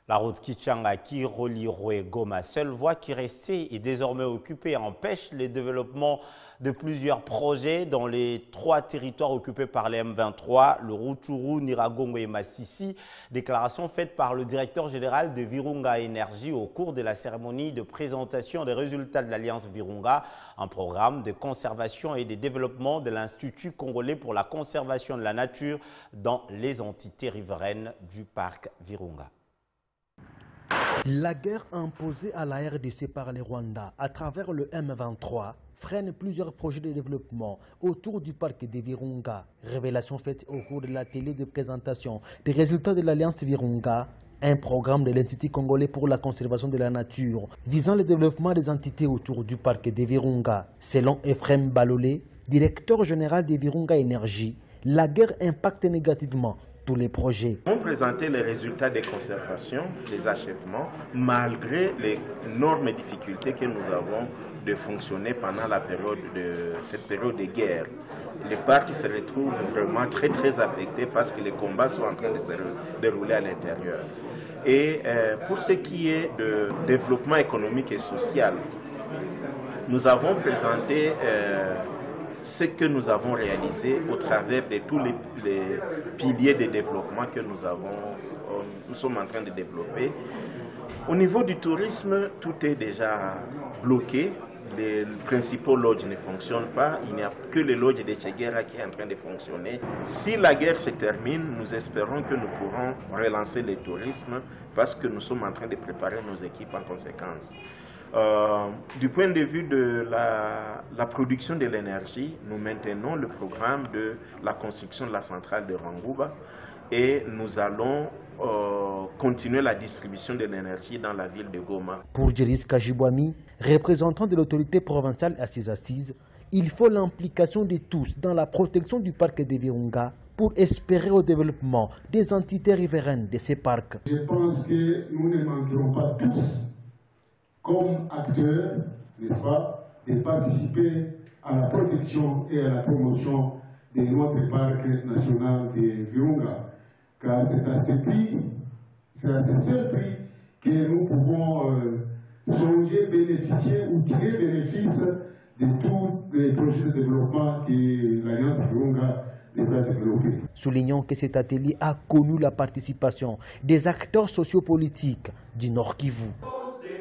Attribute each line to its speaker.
Speaker 1: La route Kichanga qui relie Roué Goma, seule voie qui restait et désormais occupée, empêche le développement de plusieurs projets dans les 3 territoires occupés par les M23, le Rutshuru, Nyiragongo et Masisi. Déclaration faite par le directeur général de Virunga Énergie au cours de la cérémonie de présentation des résultats de l'Alliance Virunga, un programme de conservation et de développement de l'Institut congolais pour la conservation de la nature dans les entités riveraines du parc Virunga.
Speaker 2: La guerre imposée à la RDC par les Rwandais à travers le M23 freine plusieurs projets de développement autour du parc des Virunga. Révélation faite au cours de la télé de présentation des résultats de l'Alliance Virunga, un programme de l'Institut congolais pour la conservation de la nature visant le développement des entités autour du parc des Virunga. Selon Ephraim Balolé, directeur général des Virunga Énergie, la guerre impacte négativement tous les projets.
Speaker 3: On présentait les résultats des conservations, des achèvements, malgré les énormes difficultés que nous avons de fonctionner pendant cette période de guerre. Les parcs se retrouvent vraiment très affectés parce que les combats sont en train de se dérouler à l'intérieur. Et pour ce qui est de développement économique et social, nous avons présenté ce que nous avons réalisé au travers de tous les piliers de développement que nous sommes en train de développer. Au niveau du tourisme, tout est déjà bloqué. Les principaux lodges ne fonctionnent pas. Il n'y a que le lodge de Tchegera qui est en train de fonctionner. Si la guerre se termine, nous espérons que nous pourrons relancer le tourisme parce que nous sommes en train de préparer nos équipes en conséquence. Du point de vue de la production de l'énergie, nous maintenons le programme de la construction de la centrale de Rangouba et nous allons continuer la distribution de l'énergie dans la ville de Goma.
Speaker 2: Pour Djeris Kajibwami, représentant de l'autorité provinciale à ses assises, il faut l'implication de tous dans la protection du parc des Virunga pour espérer au développement des entités riveraines de ces parcs.
Speaker 4: Je pense que nous ne manquerons pas tous, comme acteurs, n'est-ce pas, de participer à la protection et à la promotion de notre parc national de Virunga. Car c'est à ce seul prix que nous pouvons songer, bénéficier ou tirer bénéfice de tous les projets de développement que l'Alliance Virunga devra développer.
Speaker 2: Soulignons que cet atelier a connu la participation des acteurs sociopolitiques du Nord Kivu.